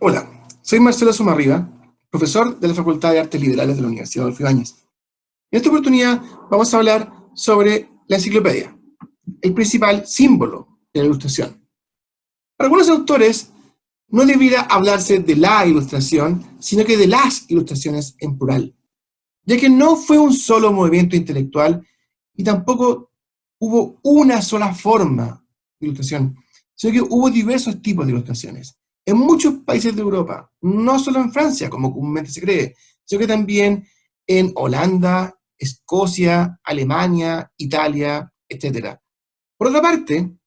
Hola, soy Marcelo Somarriba, profesor de la Facultad de Artes Liberales de la Universidad Adolfo Ibáñez. En esta oportunidad vamos a hablar sobre la enciclopedia, el principal símbolo de la Ilustración. Para algunos autores no debiera hablarse de la Ilustración, sino que de las ilustraciones en plural, ya que no fue un solo movimiento intelectual y tampoco hubo una sola forma de ilustración, sino que hubo diversos tipos de ilustraciones. En muchos países de Europa, no solo en Francia, como comúnmente se cree, sino que también en Holanda, Escocia, Alemania, Italia, etc. Por otra parte,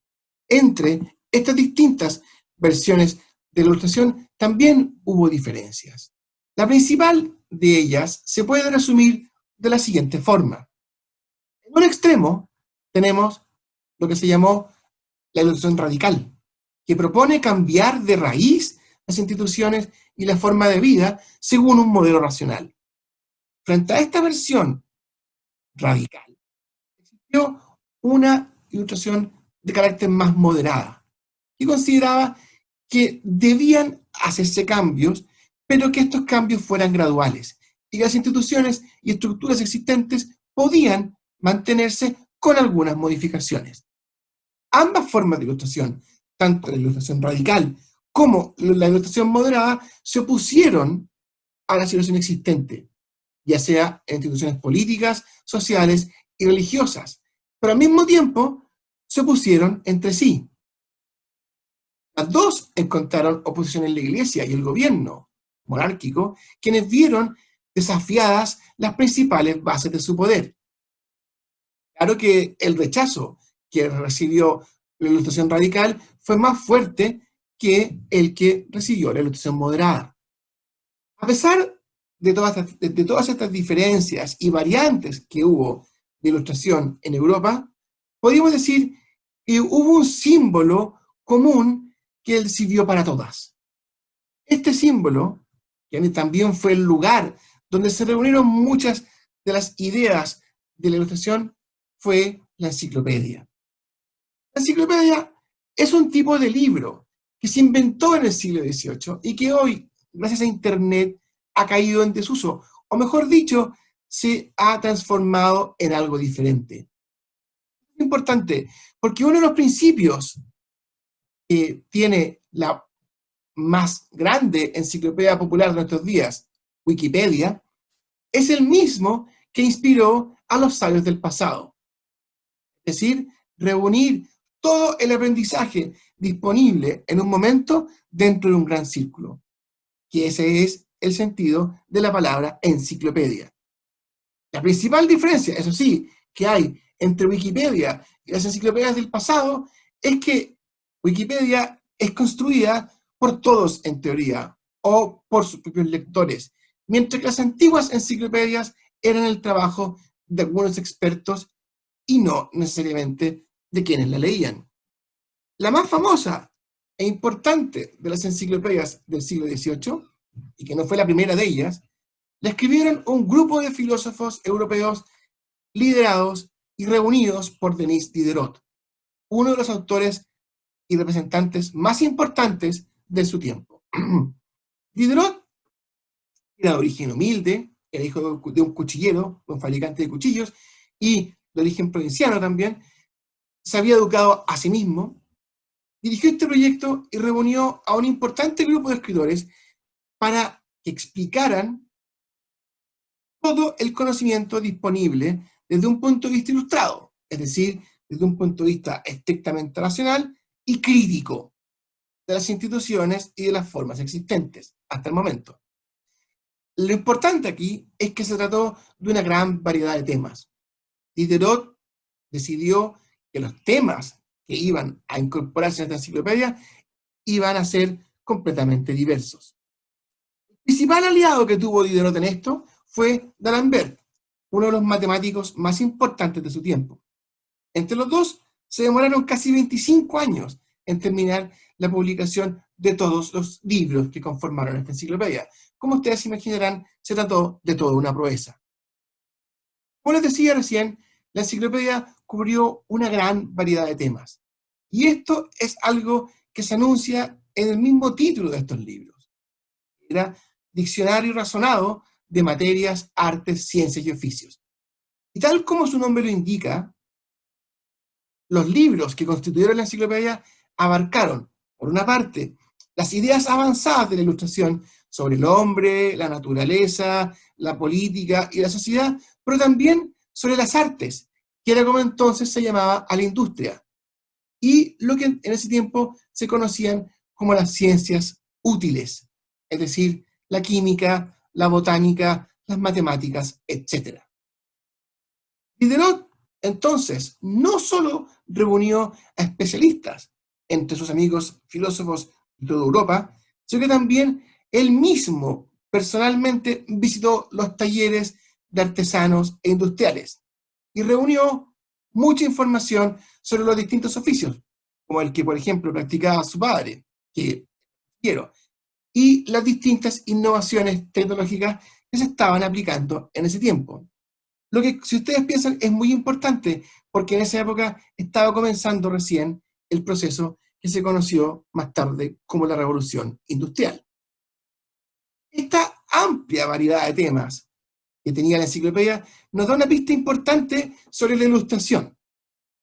entre estas distintas versiones de la ilustración también hubo diferencias. La principal de ellas se puede resumir de la siguiente forma. En un extremo tenemos lo que se llamó la ilustración radical, que propone cambiar de raíz las instituciones y la forma de vida según un modelo racional. Frente a esta versión radical, existió una ilustración de carácter más moderada, que consideraba que debían hacerse cambios, pero que estos cambios fueran graduales, y que las instituciones y estructuras existentes podían mantenerse con algunas modificaciones. Ambas formas de ilustración, tanto la ilustración radical como la ilustración moderada, se opusieron a la situación existente, ya sea en instituciones políticas, sociales y religiosas, pero al mismo tiempo se opusieron entre sí. Las dos encontraron oposición en la Iglesia y el gobierno monárquico, quienes vieron desafiadas las principales bases de su poder. Claro que el rechazo que recibió la ilustración radical fue más fuerte que el que recibió la ilustración moderada. A pesar de todas estas diferencias y variantes que hubo de ilustración en Europa, podríamos decir que hubo un símbolo común que sirvió para todas. Este símbolo, que también fue el lugar donde se reunieron muchas de las ideas de la ilustración, fue la enciclopedia. La enciclopedia es un tipo de libro que se inventó en el siglo XVIII y que hoy, gracias a Internet, ha caído en desuso, o mejor dicho, se ha transformado en algo diferente. Es importante, porque uno de los principios que tiene la más grande enciclopedia popular de nuestros días, Wikipedia, es el mismo que inspiró a los sabios del pasado. Es decir, reunir todo el aprendizaje disponible en un momento dentro de un gran círculo, que ese es el sentido de la palabra enciclopedia. La principal diferencia, eso sí, que hay entre Wikipedia y las enciclopedias del pasado es que Wikipedia es construida por todos en teoría, o por sus propios lectores, mientras que las antiguas enciclopedias eran el trabajo de algunos expertos y no necesariamente de quienes la leían. La más famosa e importante de las enciclopedias del siglo XVIII, y que no fue la primera de ellas, la escribieron un grupo de filósofos europeos liderados y reunidos por Denis Diderot, uno de los autores y representantes más importantes de su tiempo. Diderot era de origen humilde, era hijo de un cuchillero, un fabricante de cuchillos, y de origen provinciano también. Se había educado a sí mismo, dirigió este proyecto y reunió a un importante grupo de escritores para que explicaran todo el conocimiento disponible desde un punto de vista ilustrado, es decir, desde un punto de vista estrictamente racional y crítico de las instituciones y de las formas existentes hasta el momento. Lo importante aquí es que se trató de una gran variedad de temas. Diderot decidió que los temas que iban a incorporarse en esta enciclopedia iban a ser completamente diversos. El principal aliado que tuvo Diderot en esto fue D'Alembert, uno de los matemáticos más importantes de su tiempo. Entre los dos se demoraron casi 25 años en terminar la publicación de todos los libros que conformaron esta enciclopedia. Como ustedes se imaginarán, se trató de toda una proeza. Como les decía recién, la enciclopedia cubrió una gran variedad de temas. Y esto es algo que se anuncia en el mismo título de estos libros. Era Diccionario Razonado de Materias, Artes, Ciencias y Oficios. Y tal como su nombre lo indica, los libros que constituyeron la enciclopedia abarcaron, por una parte, las ideas avanzadas de la Ilustración sobre el hombre, la naturaleza, la política y la sociedad, pero también sobre las artes, que era como entonces se llamaba a la industria, y lo que en ese tiempo se conocían como las ciencias útiles, es decir, la química, la botánica, las matemáticas, etc. Diderot, entonces, no solo reunió a especialistas entre sus amigos filósofos de toda Europa, sino que también él mismo personalmente visitó los talleres de artesanos e industriales y reunió mucha información sobre los distintos oficios, como el que, por ejemplo, practicaba su padre, que quiero, y las distintas innovaciones tecnológicas que se estaban aplicando en ese tiempo. Lo que, si ustedes piensan, es muy importante, porque en esa época estaba comenzando recién el proceso que se conoció más tarde como la Revolución Industrial. Esta amplia variedad de temas que tenía la enciclopedia nos da una pista importante sobre la Ilustración.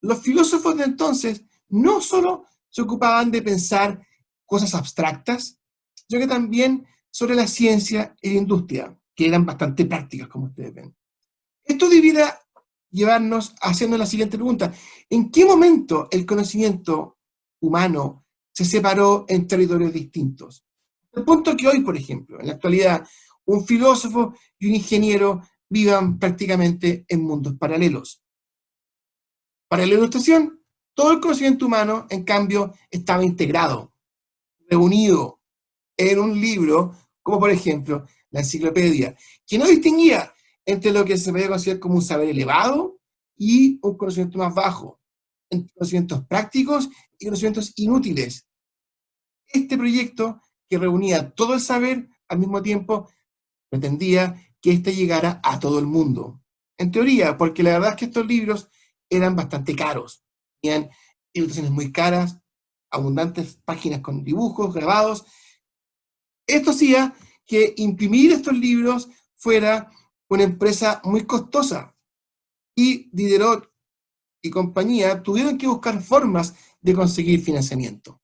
Los filósofos de entonces no solo se ocupaban de pensar cosas abstractas, sino que también sobre la ciencia y la industria, que eran bastante prácticas, como ustedes ven. Esto debiera llevarnos a hacernos la siguiente pregunta. ¿En qué momento el conocimiento humano se separó en territorios distintos? El punto que hoy, por ejemplo, en la actualidad, un filósofo y un ingeniero vivan prácticamente en mundos paralelos. Para la Ilustración, todo el conocimiento humano, en cambio, estaba integrado, reunido en un libro, como por ejemplo la enciclopedia, que no distinguía entre lo que se podía considerar como un saber elevado y un conocimiento más bajo, entre conocimientos prácticos y conocimientos inútiles. Este proyecto, que reunía todo el saber al mismo tiempo, pretendía que éste llegara a todo el mundo. En teoría, porque la verdad es que estos libros eran bastante caros. Tenían ilustraciones muy caras, abundantes páginas con dibujos, grabados. Esto hacía que imprimir estos libros fuera una empresa muy costosa. Y Diderot y compañía tuvieron que buscar formas de conseguir financiamiento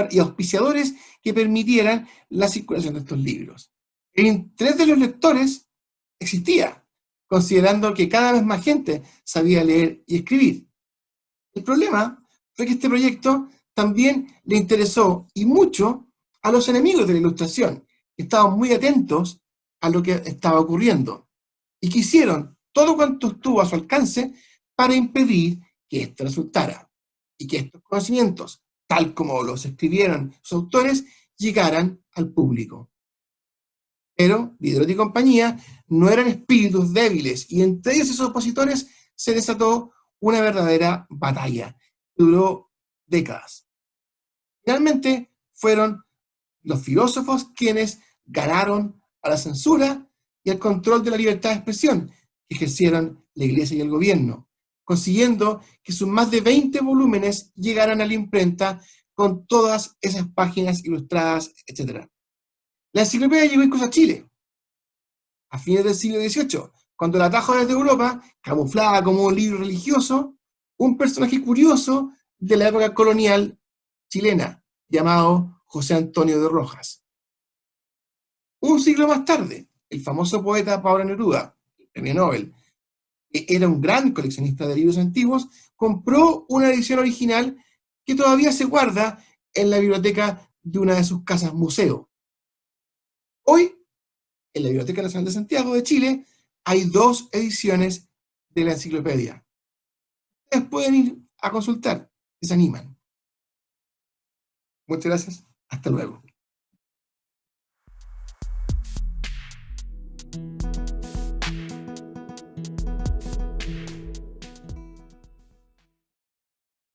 y auspiciadores que permitieran la circulación de estos libros. El interés de los lectores existía, considerando que cada vez más gente sabía leer y escribir. El problema fue que este proyecto también le interesó, y mucho, a los enemigos de la Ilustración, que estaban muy atentos a lo que estaba ocurriendo, y que hicieron todo cuanto estuvo a su alcance para impedir que esto resultara, y que estos conocimientos, tal como los escribieron sus autores, llegaran al público. Pero Diderot y compañía no eran espíritus débiles, y entre ellos y sus opositores se desató una verdadera batalla que duró décadas. Finalmente fueron los filósofos quienes ganaron a la censura y al control de la libertad de expresión que ejercieron la Iglesia y el gobierno, consiguiendo que sus más de 20 volúmenes llegaran a la imprenta con todas esas páginas ilustradas, etc. La enciclopedia llegó incluso a Chile, a fines del siglo XVIII, cuando la trajo desde Europa, camuflada como un libro religioso, un personaje curioso de la época colonial chilena, llamado José Antonio de Rojas. Un siglo más tarde, el famoso poeta Pablo Neruda, el premio Nobel, que era un gran coleccionista de libros antiguos, compró una edición original que todavía se guarda en la biblioteca de una de sus casas museo. Hoy, en la Biblioteca Nacional de Santiago de Chile, hay 2 ediciones de la enciclopedia. Ustedes pueden ir a consultar, si se animan. Muchas gracias, hasta luego.